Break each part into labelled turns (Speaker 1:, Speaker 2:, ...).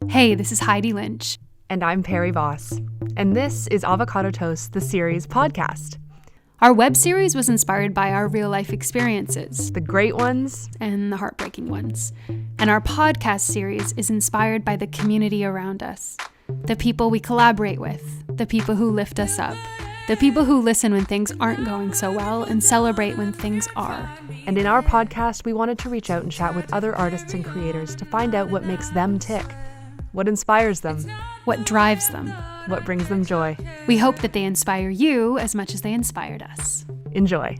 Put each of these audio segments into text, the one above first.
Speaker 1: Hey, this is Heidi Lynch.
Speaker 2: And I'm Perry Voss. And this is Avocado Toast, the series podcast.
Speaker 1: Our web series was inspired by our real life experiences,
Speaker 2: The great ones
Speaker 1: and the heartbreaking ones. And our podcast series is inspired by the community around us, the people we collaborate with, the people who lift us up, the people who listen when things aren't going so well and celebrate when things are.
Speaker 2: And in our podcast, we wanted to reach out and chat with other artists and creators to find out what makes them tick, what inspires them,
Speaker 1: what drives them,
Speaker 2: what brings them joy.
Speaker 1: We hope that they inspire you as much as they inspired us.
Speaker 2: Enjoy.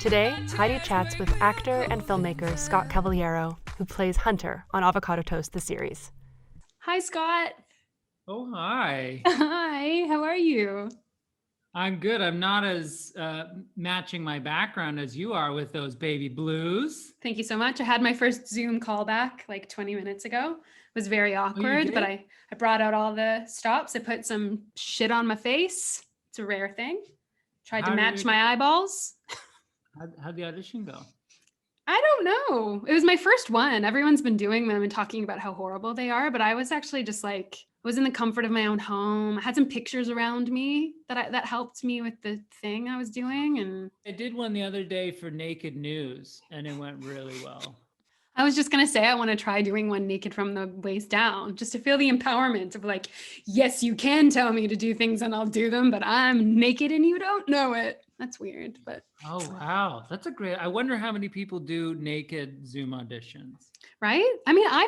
Speaker 2: Today, Heidi chats with actor and filmmaker Scott Cavalheiro, who plays Hunter on Avocado Toast, the series.
Speaker 1: Hi, Scott.
Speaker 3: Oh, hi.
Speaker 1: Hi, how are you?
Speaker 3: I'm good. I'm not as matching my background as you are with those baby blues.
Speaker 1: Thank you so much. I had my first Zoom call back like 20 minutes ago. It was very awkward, but I brought out all the stops. I put some shit on my face. It's a rare thing. Tried to match my eyeballs.
Speaker 3: How'd the audition go?
Speaker 1: I don't know. It was my first one. Everyone's been doing them and talking about how horrible they are, but I was actually just like, I was in the comfort of my own home. I had some pictures around me that helped me with the thing I was doing. And
Speaker 3: I did one the other day for Naked News, and it went really well.
Speaker 1: I was just going to say, I want to try doing one naked from the waist down, just to feel the empowerment of like, yes, you can tell me to do things and I'll do them, but I'm naked and you don't know it. That's weird, but.
Speaker 3: Oh, wow. That's a great, I wonder how many people do naked Zoom auditions.
Speaker 1: Right? I mean, how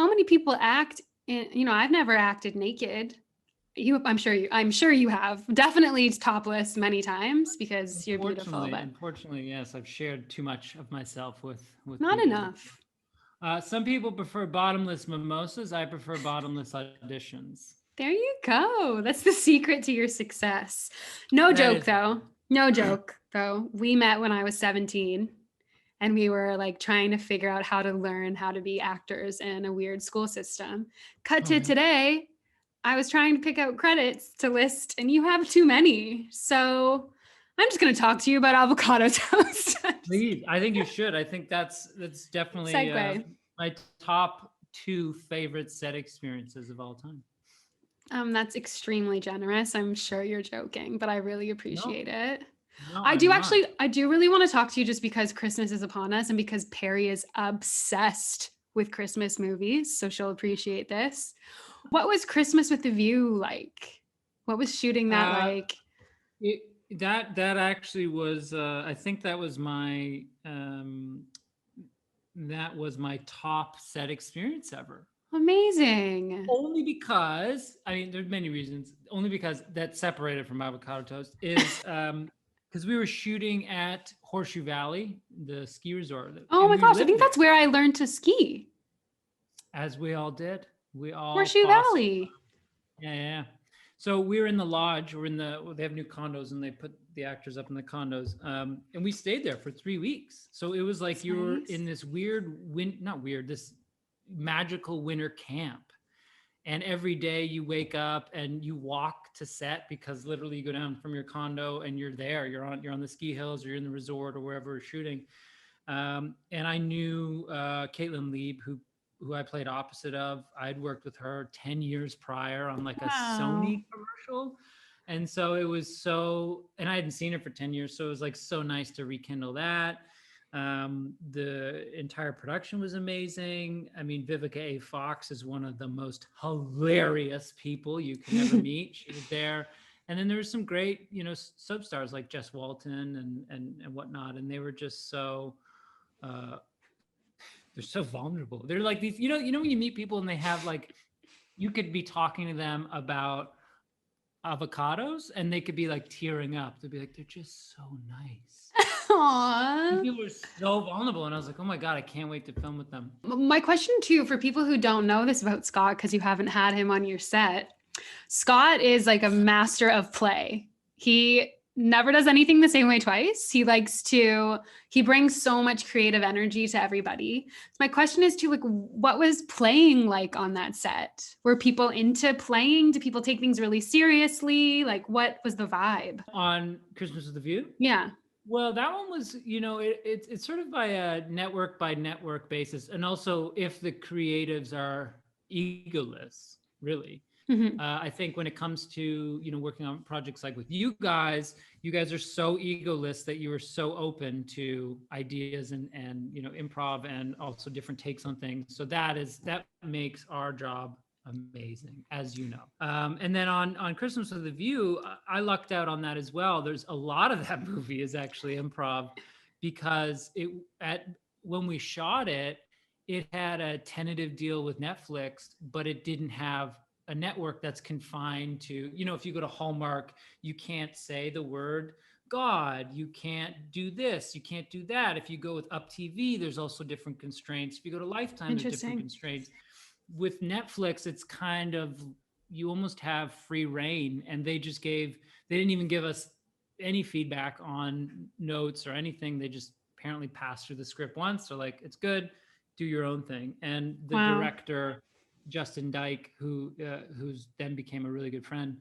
Speaker 1: many people act in, I've never acted naked. I'm sure you have. Definitely topless many times because you're beautiful. But
Speaker 3: unfortunately, yes, I've shared too much of myself with
Speaker 1: not
Speaker 3: people.
Speaker 1: enough.
Speaker 3: Some people prefer bottomless mimosas. I prefer bottomless auditions.
Speaker 1: There you go. That's the secret to your success. No joke though. We met when I was 17. And we were like trying to figure out how to learn how to be actors in a weird school system. Cut to today, I was trying to pick out credits to list and you have too many. So I'm just going to talk to you about Avocado Toast.
Speaker 3: Please, I think you should. I think that's definitely my top 2 favorite set experiences of all time.
Speaker 1: That's extremely generous. I'm sure you're joking, but I really appreciate it.
Speaker 3: No,
Speaker 1: I do really want to talk to you just because Christmas is upon us and because Perry is obsessed with Christmas movies. So she'll appreciate this. What was Christmas with the View like? What was shooting that like?
Speaker 3: That actually was, I think that was my top set experience ever.
Speaker 1: Amazing.
Speaker 3: Only because, I mean, there's many reasons. Only because that separated from Avocado Toast is because we were shooting at Horseshoe Valley, the ski resort.
Speaker 1: Oh my gosh, I think that's where I learned to ski.
Speaker 3: As we all did. We all
Speaker 1: Horseshoe Valley.
Speaker 3: Yeah. So we were in the lodge. They have new condos and they put the actors up in the condos. And we stayed there for 3 weeks. So it was like you were in this this magical winter camp. And every day you wake up and you walk to set because literally you go down from your condo and you're there. You're on the ski hills or you're in the resort or wherever we're shooting. And I knew Caitlin Lieb, who I played opposite of. I'd worked with her 10 years prior on like a Sony commercial. And so it was and I hadn't seen her for 10 years. So it was like so nice to rekindle that. The entire production was amazing. I mean, Vivica A. Fox is one of the most hilarious people you can ever meet. She was there. And then there were some great, substars like Jess Walton and whatnot. And they were just so, they're so vulnerable. They're like these, when you meet people and they have like, you could be talking to them about avocados and they could be like tearing up. They'd be like, they're just so nice.
Speaker 1: Aww.
Speaker 3: People were so vulnerable. And I was like, oh my God, I can't wait to film with them.
Speaker 1: My question too, for people who don't know this about Scott, because you haven't had him on your set, Scott is like a master of play. He never does anything the same way twice. He brings so much creative energy to everybody. So my question is like, what was playing like on that set? Were people into playing? Do people take things really seriously? Like, what was the vibe?
Speaker 3: On Christmas with the View?
Speaker 1: Yeah.
Speaker 3: Well, that one was, it's sort of by network basis. And also if the creatives are egoless, really.
Speaker 1: Mhm.
Speaker 3: I think when it comes to, working on projects like with you guys are so egoless that you are so open to ideas and improv and also different takes on things. So that makes our job amazing, as you know. And then on Christmas with a View, I lucked out on that as well. There's a lot of that movie is actually improv because when we shot it, it had a tentative deal with Netflix, but it didn't have a network that's confined to, if you go to Hallmark, you can't say the word God, you can't do this, you can't do that. If you go with Up TV, there's also different constraints. If you go to Lifetime, there's different
Speaker 1: Interesting.
Speaker 3: constraints. With Netflix, it's kind of, you almost have free reign, and they didn't even give us any feedback on notes or anything. They just apparently passed through the script once. They're like, it's good, do your own thing. And the
Speaker 1: Wow.
Speaker 3: director, Justin Dyke, who's then became a really good friend,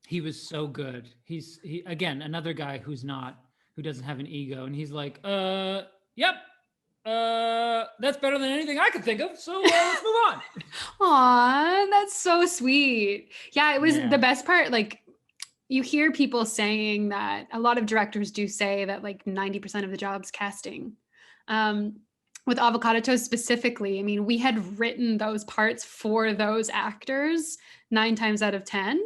Speaker 3: he was so good. He again, another guy who doesn't have an ego, and he's like, yep, that's better than anything I could think of. So let's move on.
Speaker 1: Aw, that's so sweet. Yeah, it was
Speaker 3: Yeah.
Speaker 1: the best part. Like, you hear people saying that a lot of directors do say that like 90% of the job's casting. Um, with Avocado Toast specifically, I mean, we had written those parts for those actors 9 times out of 10.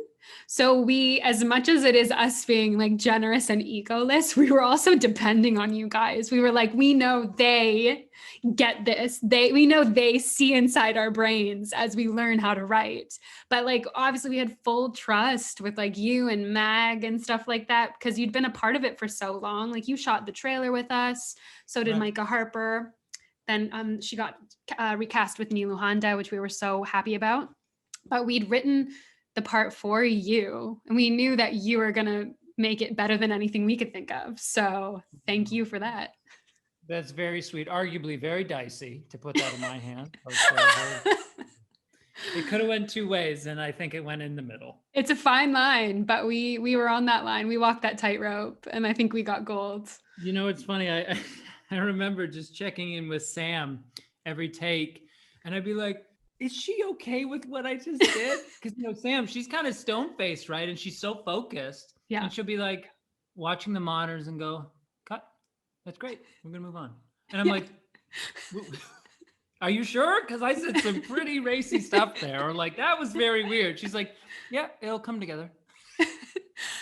Speaker 1: So we, as much as it is us being like generous and egoless, we were also depending on you guys. We were like, we know they get this. We know they see inside our brains as we learn how to write. But like, obviously we had full trust with like you and Mag and stuff like that, because you'd been a part of it for so long. Like, you shot the trailer with us. So did
Speaker 3: Right.
Speaker 1: Micah Harper. Then she got recast with Nilu Honda, which we were so happy about. But we'd written the part for you, and we knew that you were going to make it better than anything we could think of. So thank you for that.
Speaker 3: That's very sweet. Arguably very dicey to put that in my hand. It could have went two ways, and I think it went in the middle.
Speaker 1: It's a fine line, but we were on that line. We walked that tightrope, and I think we got gold.
Speaker 3: It's funny. I remember just checking in with Sam every take, and I'd be like, is she okay with what I just did? Because Sam, she's kind of stone-faced, right? And she's so focused.
Speaker 1: Yeah.
Speaker 3: And she'll be like watching the monitors and go, cut. That's great. We're gonna move on. And I'm like, are you sure? Because I said some pretty racy stuff there, or like that was very weird. She's like, yeah, it'll come together.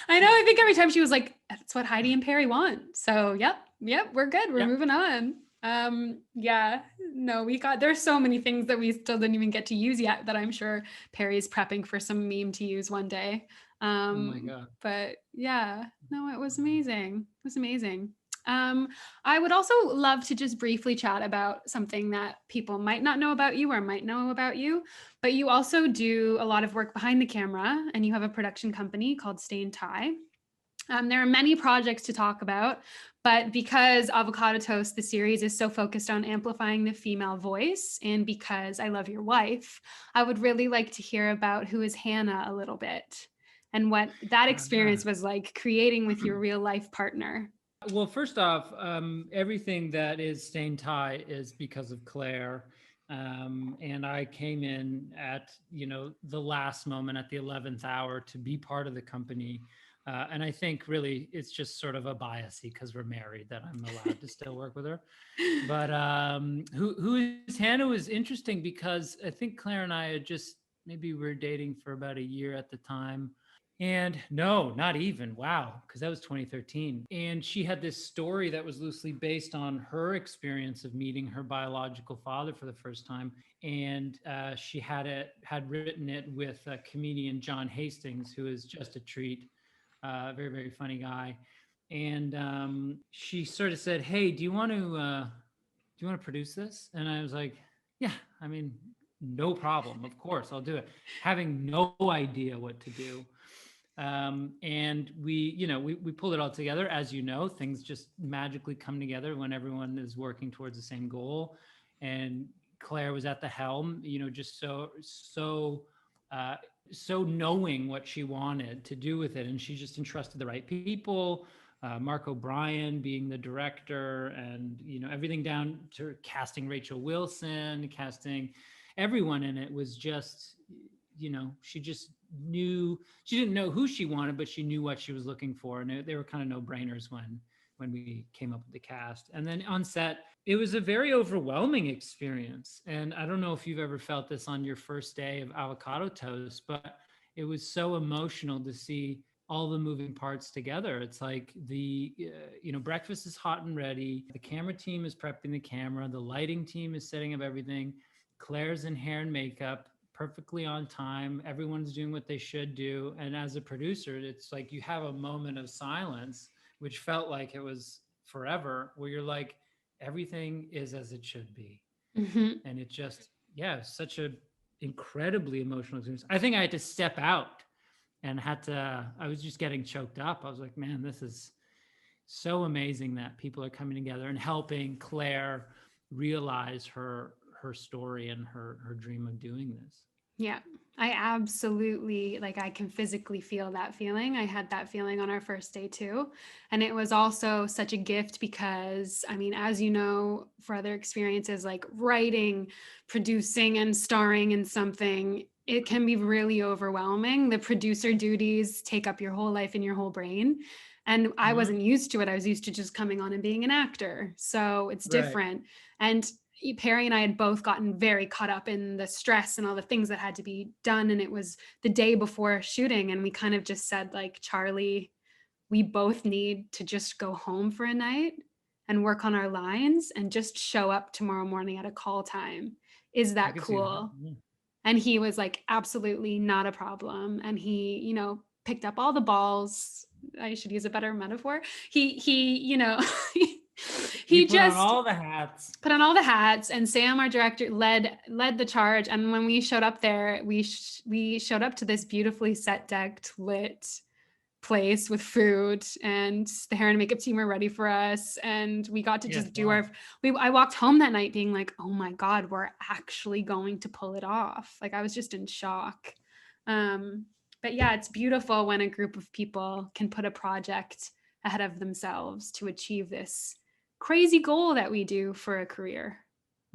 Speaker 1: I know. I think every time she was like, that's what Heidi and Perry want. So yep, we're good. We're moving on. Yeah, no, there's so many things that we still didn't even get to use yet that I'm sure Perry's prepping for some meme to use one day.
Speaker 3: Oh my God.
Speaker 1: But yeah, no, it was amazing. It was amazing. I would also love to just briefly chat about something that people might not know about you or might know about you, but you also do a lot of work behind the camera, and you have a production company called Stain Tie. There are many projects to talk about, but because Avocado Toast, the series, is so focused on amplifying the female voice, and because I love your wife, I would really like to hear about who is Hannah a little bit, and what that experience was like creating with your real life partner.
Speaker 3: Well, first off, everything that is Stain Tie is because of Claire. And I came in at, the last moment at the 11th hour to be part of the company. And I think really it's just sort of a bias because we're married that I'm allowed to still work with her. But who is Hannah was interesting because I think Claire and I maybe we were dating for about a year at the time. And no, not even. Wow. Because that was 2013. And she had this story that was loosely based on her experience of meeting her biological father for the first time. And she had written it with comedian John Hastings, who is just a treat. Very, very funny guy. And she sort of said, hey, do you want to produce this? And I was like, yeah, I mean, no problem. Of course, I'll do it. Having no idea what to do. And we pulled it all together. As you know, things just magically come together when everyone is working towards the same goal. And Claire was at the helm, just so knowing what she wanted to do with it. And she just entrusted the right people Mark O'Brien being the director, and everything down to casting Rachel Wilson, casting everyone in it was just, she just knew, she didn't know who she wanted, but she knew what she was looking for, and they were kind of no-brainers when we came up with the cast. And then on set, it was a very overwhelming experience. And I don't know if you've ever felt this on your first day of Avocado Toast, but it was so emotional to see all the moving parts together. It's like breakfast is hot and ready. The camera team is prepping the camera. The lighting team is setting up everything. Claire's in hair and makeup, perfectly on time. Everyone's doing what they should do. And as a producer, it's like you have a moment of silence, which felt like it was forever, where you're like, everything is as it should be.
Speaker 1: Mm-hmm.
Speaker 3: And it just, such a incredibly emotional experience. I think I had to step out and I was just getting choked up. I was like, man, this is so amazing that people are coming together and helping Claire realize her story and her dream of doing this.
Speaker 1: Yeah, I absolutely, I can physically feel that feeling. I had that feeling on our first day too. And it was also such a gift because, as you know, for other experiences like writing, producing, and starring in something, it can be really overwhelming. The producer duties take up your whole life and your whole brain. And I wasn't used to it. I was used to just coming on and being an actor. So it's different. Right. And Perry and I had both gotten very caught up in the stress and all the things that had to be done. And it was the day before shooting. And we kind of just said, Charlie, we both need to just go home for a night and work on our lines and just show up tomorrow morning at a call time. Is that cool? That. Yeah. And he was like, absolutely not a problem. And he, picked up all the balls. I should use a better metaphor. He he just
Speaker 3: put on all the hats.
Speaker 1: Put on all the hats, and Sam, our director, led the charge. And when we showed up there, we showed up to this beautifully set decked, lit place with food, and the hair and makeup team were ready for us, and we got to just do I walked home that night being like, oh my God, we're actually going to pull it off. I was just in shock. But yeah, it's beautiful when a group of people can put a project ahead of themselves to achieve this crazy goal that we do for a career.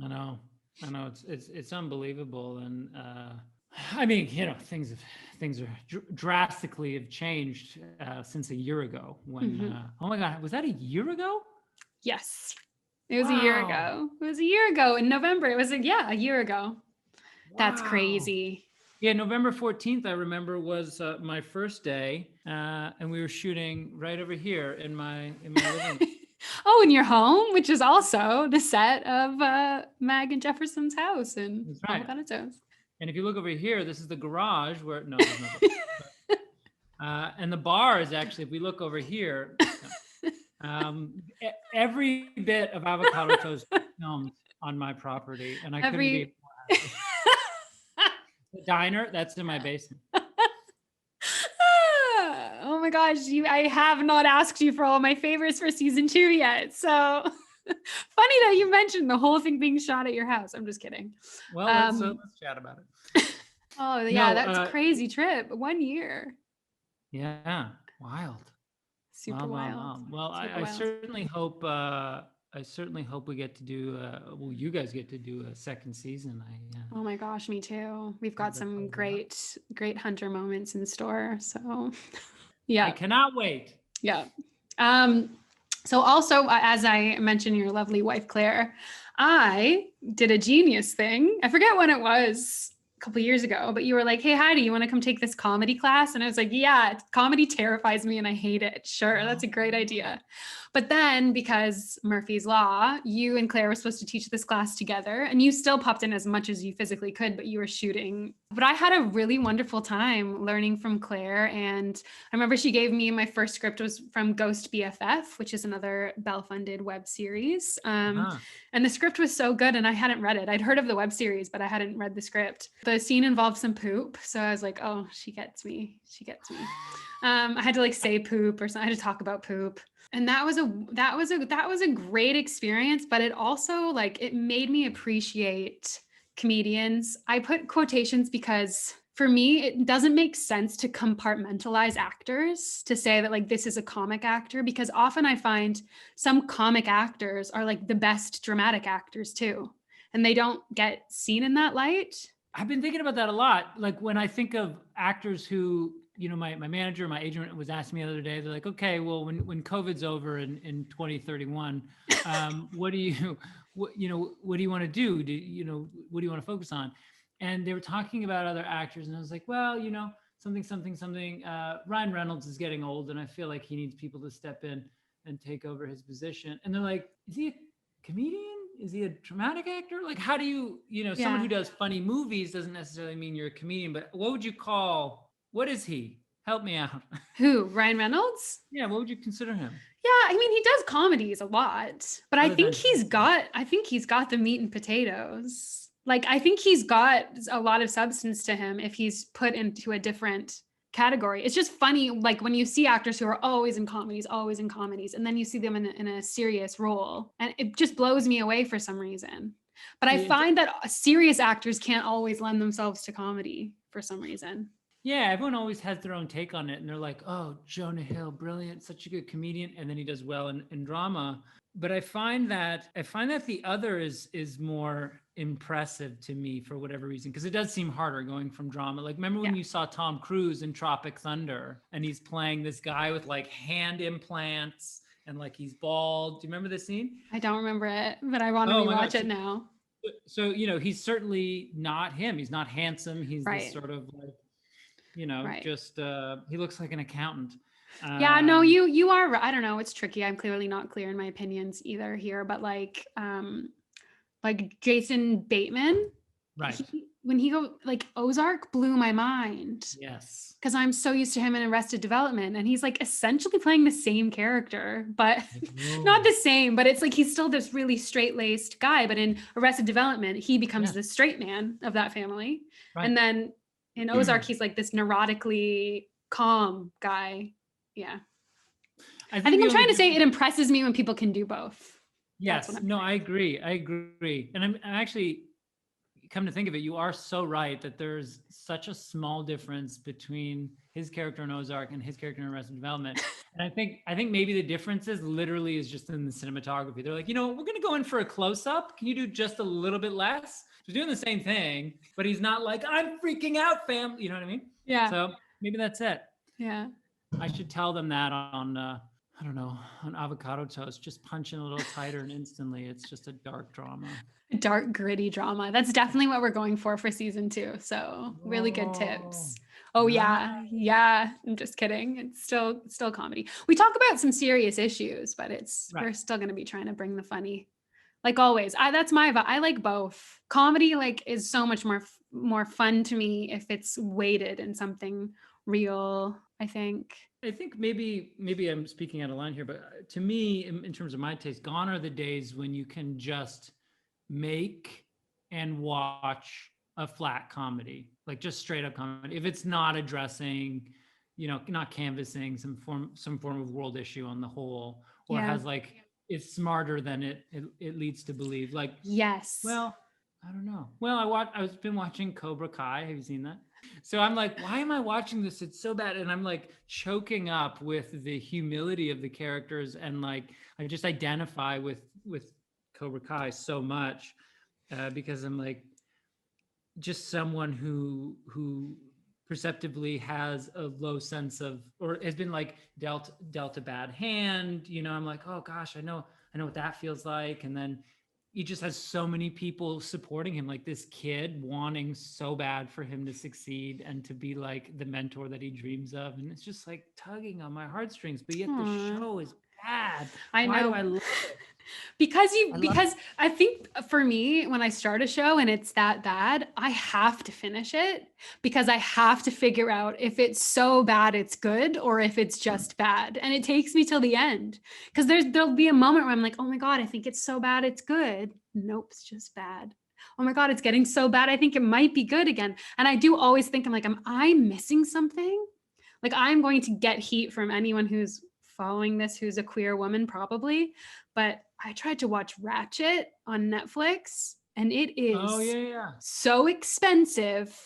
Speaker 3: I know it's unbelievable. And things are drastically have changed since a year ago when oh my God, was that a year ago?
Speaker 1: Yes, it was a year ago. It was a year ago in November. It was a year ago. Wow. That's crazy.
Speaker 3: Yeah, November 14th, I remember, was my first day, and we were shooting right over here in my living room.
Speaker 1: Oh, in your home, which is also the set of Mag and Jefferson's house in Avocado Toast.
Speaker 3: And if you look over here, this is the garage where and the bar is actually, if we look over here, every bit of Avocado Toast filmed on my property, and I couldn't be more happy. The diner, that's in my basement.
Speaker 1: Oh my gosh, I have not asked you for all my favorites for season 2 yet. So funny that you mentioned the whole thing being shot at your house. I'm just kidding.
Speaker 3: Well, let's chat about it.
Speaker 1: Oh yeah, that's a crazy trip. 1 year.
Speaker 3: Yeah, wild.
Speaker 1: Super wild.
Speaker 3: Well, I certainly hope we get to do. You guys get to do a second season.
Speaker 1: Oh my gosh, me too. We've got some great Hunter moments in store. So, yeah,
Speaker 3: I cannot wait.
Speaker 1: Yeah. So also, as I mentioned, your lovely wife Claire, I did a genius thing. I forget when it was. Couple years ago, but you were like, hey Heidi, you want to come take this comedy class? And I was like, yeah, comedy terrifies me and I hate it. Sure, that's a great idea. But then, because Murphy's Law, you and Claire were supposed to teach this class together, and you still popped in as much as you physically could, but you were shooting. But I had a really wonderful time learning from Claire. And I remember she gave me, my first script was from Ghost BFF, which is another Bell-funded web series. And the script was so good, and I hadn't read it. I'd heard of the web series, but I hadn't read the script. The scene involved some poop. So I was like, oh, she gets me. I had to say poop or something. I had to talk about poop. And that was a great experience, but it also it made me appreciate comedians. I put quotations because for me, it doesn't make sense to compartmentalize actors to say that like this is a comic actor, because often I find some comic actors are like the best dramatic actors too, and they don't get seen in that light.
Speaker 3: I've been thinking about that a lot. Like when I think of actors who, my manager, my agent was asking me the other day, they're like, okay, well, when COVID's over in 2031, what do you want to do? What do you want to focus on? And they were talking about other actors, and I was like, well, something. Ryan Reynolds is getting old, and I feel like he needs people to step in and take over his position. And they're like, is he a comedian? Is he a dramatic actor? Like, how do someone who does funny movies doesn't necessarily mean you're a comedian, but what is he? Help me out.
Speaker 1: Who? Ryan Reynolds?
Speaker 3: Yeah, what would you consider him?
Speaker 1: Yeah, I mean, he does comedies a lot, but I think he's got the meat and potatoes. Like, I think he's got a lot of substance to him if he's put into a different category. It's just funny, like when you see actors who are always in comedies, and then you see them in a serious role, and it just blows me away for some reason. But I find that serious actors can't always lend themselves to comedy for some reason.
Speaker 3: Yeah, everyone always has their own take on it, and they're like, "Oh, Jonah Hill, brilliant, such a good comedian," and then he does well in drama. But I find that the other is more impressive to me for whatever reason, because it does seem harder going from drama. Like, remember when you saw Tom Cruise in Tropic Thunder, and he's playing this guy with like hand implants and like he's bald. Do you remember the scene?
Speaker 1: I don't remember it, but I want to rewatch it now.
Speaker 3: So he's certainly not him. He's not handsome. He's this sort of like, just he looks like an accountant.
Speaker 1: Yeah, no, you are. I don't know. It's tricky. I'm clearly not clear in my opinions either here, but like Jason Bateman,
Speaker 3: right?
Speaker 1: When he go like Ozark blew my mind.
Speaker 3: Yes,
Speaker 1: because I'm so used to him in Arrested Development, and he's like essentially playing the same character, but not the same. But it's like he's still this really straight-laced guy. But in Arrested Development, he becomes the straight man of that family, and then in Ozark, he's like this neurotically calm guy. Yeah. I think I'm trying to say it impresses me when people can do both.
Speaker 3: Yes. No, I agree. And I'm actually, come to think of it, you are so right that there's such a small difference between his character in Ozark and his character in Arrested Development. And I think maybe the difference is just in the cinematography. They're like, we're going to go in for a close-up. Can you do just a little bit less? He's doing the same thing, but he's not like, I'm freaking out, fam. You know what I mean?
Speaker 1: Yeah.
Speaker 3: So maybe that's it.
Speaker 1: Yeah.
Speaker 3: I should tell them that on, I don't know, on avocado toast. Just punch in a little tighter and instantly it's just a dark drama.
Speaker 1: A dark, gritty drama. That's definitely what we're going for season 2. So really good tips. Oh yeah. Yeah. I'm just kidding. It's still comedy. We talk about some serious issues, but we're still going to be trying to bring the funny. Like always, that's my vibe. I like both. Comedy is so much more fun to me if it's weighted in something real. I think
Speaker 3: maybe I'm speaking out of line here, but to me, in terms of my taste, gone are the days when you can just make and watch a flat comedy, like just straight up comedy. If it's not addressing, not canvassing some form of world issue on the whole, or has like, it's smarter than it leads to believe. Like,
Speaker 1: yes.
Speaker 3: Well, I don't know. Well, I've been watching Cobra Kai. Have you seen that? So I'm like, why am I watching this? It's so bad. And I'm like choking up with the humility of the characters. And like, I just identify with Cobra Kai so much because I'm like, just someone who perceptively has a low sense of, or has been like dealt a bad hand. I'm like, oh gosh, I know what that feels like. And then he just has so many people supporting him, like this kid wanting so bad for him to succeed and to be like the mentor that he dreams of. And it's just like tugging on my heartstrings, but yet the show is bad.
Speaker 1: I know.
Speaker 3: Why do I love it?
Speaker 1: Because I think for me, when I start a show and it's that bad, I have to finish it because I have to figure out if it's so bad it's good or if it's just bad. And it takes me till the end because there'll be a moment where I'm like, oh my God, I think it's so bad it's good. Nope, it's just bad. Oh my God, it's getting so bad. I think it might be good again. And I do always think, I'm like, am I missing something? Like, I'm going to get heat from anyone who's following this who's a queer woman probably, but I tried to watch Ratchet on Netflix and it is so expensive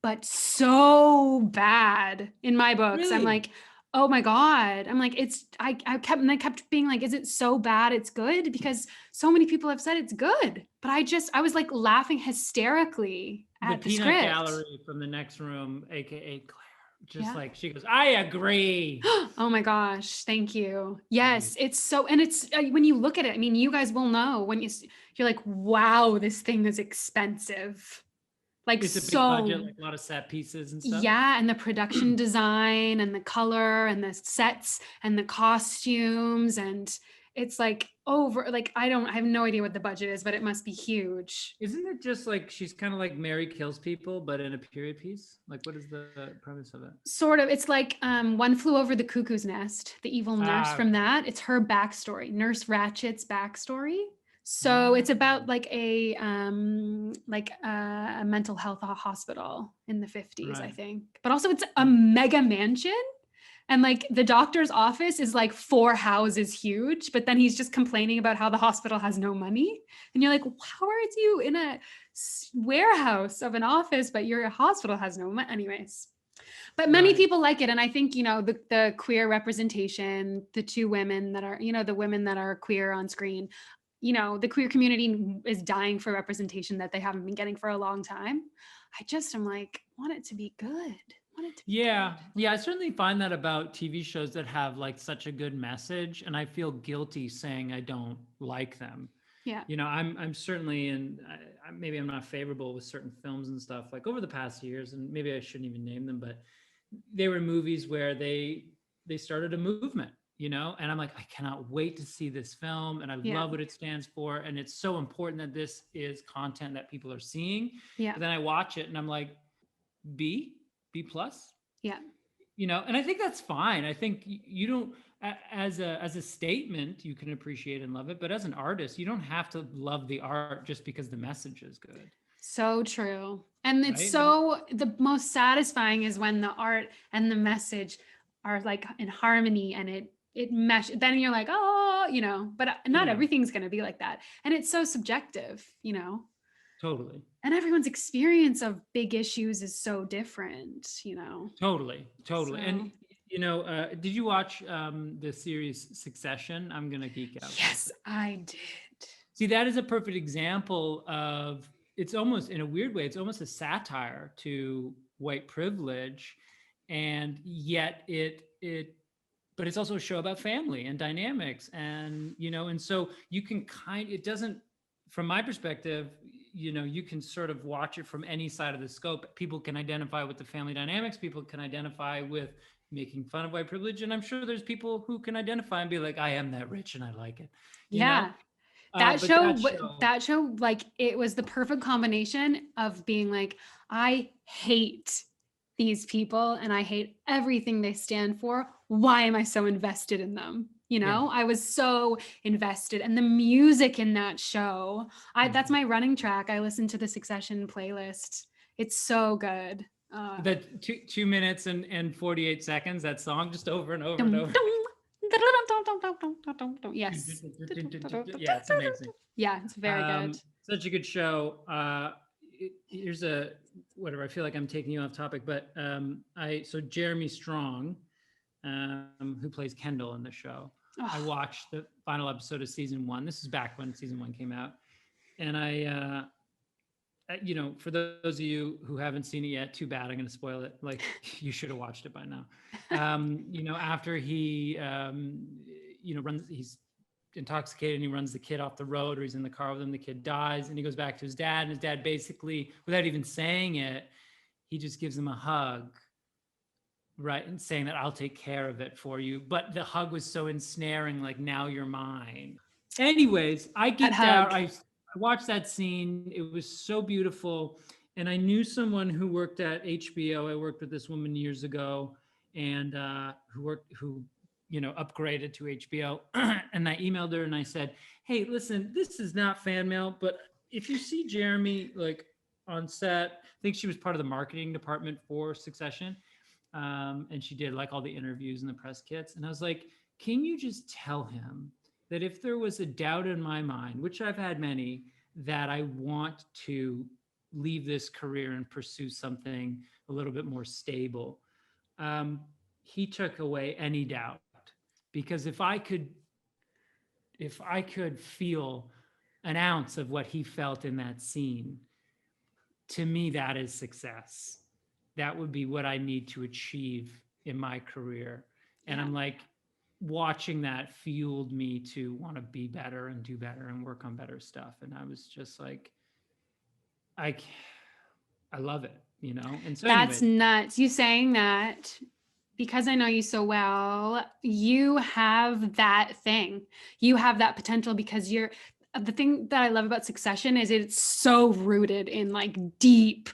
Speaker 1: but so bad in my books. I'm
Speaker 3: Really?
Speaker 1: like, oh my God. I'm like, I kept being like, is it so bad it's good? Because so many people have said it's good. But I was like laughing hysterically
Speaker 3: The
Speaker 1: at the
Speaker 3: peanut
Speaker 1: script.
Speaker 3: gallery from the next room, aka Claire, just
Speaker 1: Yeah.
Speaker 3: like she goes, I agree.
Speaker 1: Oh my gosh, thank you.
Speaker 3: Agreed.
Speaker 1: Yes, it's so, and it's when you look at it, I mean, you guys will know when you're like, wow, this thing is expensive. Like
Speaker 3: It's a big budget,
Speaker 1: so,
Speaker 3: like a lot of set pieces and stuff.
Speaker 1: yeah, and the production design and the color and the sets and the costumes and it's like over like I have no idea what the budget is, but it must be huge.
Speaker 3: Isn't it just like she's kind of like Mary Kills People, but in a period piece? Like, what is the premise of it?
Speaker 1: Sort of, it's like One Flew Over the Cuckoo's Nest, the evil nurse
Speaker 3: Ah,
Speaker 1: from
Speaker 3: okay.
Speaker 1: that. It's her backstory, Nurse Ratchet's backstory. So
Speaker 3: Ah,
Speaker 1: it's about like a mental health hospital in the 50s, I
Speaker 3: right.
Speaker 1: think. But also it's a mega mansion. And like the doctor's office is like 4 houses huge, but then he's just complaining about how the hospital has no money. And you're like, how are you in a warehouse of an office, but your hospital has no money? Anyways, but many
Speaker 3: Right.
Speaker 1: people like it. And I think, the queer representation, the two women that are, the women that are queer on screen, the queer community is dying for representation that they haven't been getting for a long time. I'm like, want it to be good. Want it to be
Speaker 3: Yeah.
Speaker 1: good.
Speaker 3: Yeah. I certainly find that about TV shows that have like such a good message. And I feel guilty saying I don't like them.
Speaker 1: Yeah.
Speaker 3: I'm certainly maybe I'm not favorable with certain films and stuff like over the past years, and maybe I shouldn't even name them, but they were movies where they started a movement, and I'm like, I cannot wait to see this film, and I
Speaker 1: Yeah.
Speaker 3: love what it stands for, and it's so important that this is content that people are seeing.
Speaker 1: Yeah.
Speaker 3: But then I watch it and I'm like, B plus,
Speaker 1: Yeah.
Speaker 3: and I think that's fine. I think you don't, as a statement, you can appreciate and love it, but as an artist, you don't have to love the art just because the message is good.
Speaker 1: So true. And it's
Speaker 3: Right.
Speaker 1: so the most satisfying is when the art and the message are like in harmony and it mesh. Then you're like, oh, but not
Speaker 3: Yeah,
Speaker 1: everything's going to be like that. And it's so subjective,
Speaker 3: totally.
Speaker 1: and everyone's experience of big issues is so different.
Speaker 3: Totally.
Speaker 1: So,
Speaker 3: And did you watch the series Succession? I'm gonna geek out.
Speaker 1: yes, I did.
Speaker 3: See, that is a perfect example of, it's almost, in a weird way, it's almost a satire to white privilege, and yet but it's also a show about family and dynamics, and so you can it doesn't, from my perspective, you can sort of watch it from any side of the scope. People can identify with the family dynamics, people can identify with making fun of white privilege, and I'm sure there's people who can identify and be like, I am that rich and I like it, you know
Speaker 1: Yeah. That
Speaker 3: but that
Speaker 1: show,
Speaker 3: show,
Speaker 1: that show, like it was the perfect combination of being like, I hate these people and I hate everything they stand for. Why am I so invested in them?
Speaker 3: yeah.
Speaker 1: I was so invested. And the music in that show, that's my running track. I listen to the Succession playlist. It's so good.
Speaker 3: That 2 minutes and 48 seconds, that song, just over and over and
Speaker 1: Dum,
Speaker 3: over.
Speaker 1: dum, yes.
Speaker 3: Yeah, it's amazing.
Speaker 1: Yeah, it's very good.
Speaker 3: Such a good show. Here's a whatever. I feel like I'm taking you off topic, but so Jeremy Strong, who plays Kendall in the show, I watched the final episode of season 1. This is back when season 1 came out, and for those of you who haven't seen it yet, too bad. I'm going to spoil it. Like, you should have watched it by now. After he, he's intoxicated and he runs the kid off the road, or he's in the car with him, the kid dies, and he goes back to his dad, and his dad basically, without even saying it, he just gives him a hug, right? And saying that I'll take care of it for you. But the hug was so ensnaring, like, now you're mine. Anyways, I geeked out. I watched that scene. It was so beautiful. And I knew someone who worked at HBO. I worked with this woman years ago, and who upgraded to HBO. And I emailed her and I said, hey, listen, this is not fan mail, but if you see Jeremy like on set, I think she was part of the marketing department for Succession. And she did like all the interviews and the press kits. And I was like, can you just tell him that if there was a doubt in my mind, which I've had many, that I want to leave this career and pursue something a little bit more stable. He took away any doubt, because if I could feel an ounce of what he felt in that scene, to me, that is success. That would be what I need to achieve in my career. And I'm like, watching that fueled me to want to be better and do better and work on better stuff. And I was just like, I love it, you know? And so
Speaker 1: that's
Speaker 3: anyway,
Speaker 1: nuts. You saying that, because I know you so well, you have that thing. You have that potential, because the thing that I love about Succession is it's so rooted in like deep,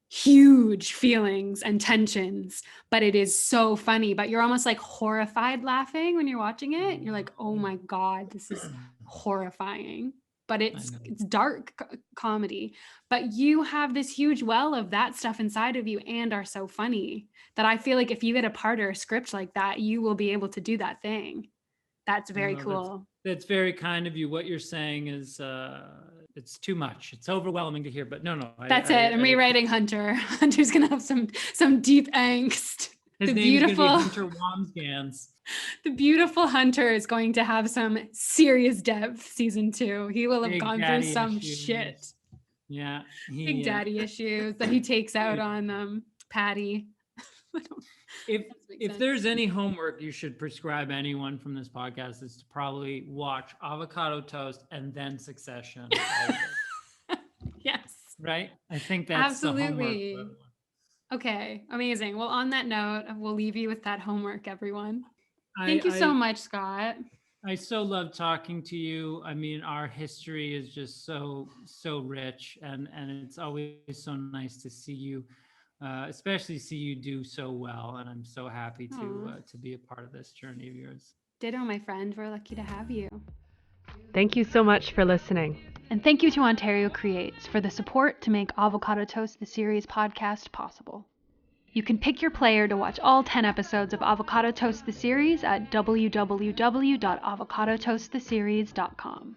Speaker 1: huge feelings and tensions, but it is so funny. But you're almost like horrified laughing when you're watching it. You're like, oh my God, this is horrifying. But it's dark comedy. But you have this huge well of that stuff inside of you and are so funny that I feel like if you get a part or a script like that, you will be able to do that thing. That's very cool.
Speaker 3: That's very kind of you. What you're saying is it's too much. It's overwhelming to hear, but no.
Speaker 1: I'm rewriting Hunter. Hunter's gonna have some deep angst.
Speaker 3: His name is gonna be Hunter Wamsgans.
Speaker 1: The beautiful Hunter is going to have some serious depth season 2. He will have gone through some shit.
Speaker 3: Yeah.
Speaker 1: Big daddy issues that he takes out on Patty.
Speaker 3: If there's any homework you should prescribe anyone from this podcast, is to probably watch Avocado Toast and then Succession.
Speaker 1: Yes.
Speaker 3: Right? I think that's
Speaker 1: absolutely
Speaker 3: the homework.
Speaker 1: Okay, amazing. Well, on that note, we'll leave you with that homework, everyone. Thank you so much, Scott.
Speaker 3: I so love talking to you. I mean, our history is just so rich, and it's always so nice to see you, especially see you do so well. And I'm so happy to be a part of this journey of yours.
Speaker 1: Ditto, my friend. We're lucky to have you.
Speaker 2: Thank you so much for listening.
Speaker 1: And thank you to Ontario Creates for the support to make Avocado Toast the Series podcast possible. You can pick your player to watch all 10 episodes of Avocado Toast the Series at www.avocadotoasttheseries.com.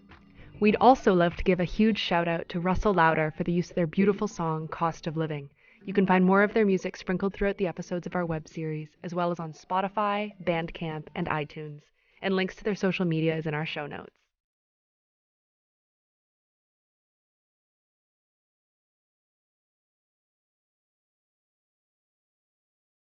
Speaker 2: We'd also love to give a huge shout out to Russell Lauder for the use of their beautiful song, Cost of Living. You can find more of their music sprinkled throughout the episodes of our web series, as well as on Spotify, Bandcamp, and iTunes. And links to their social media is in our show notes.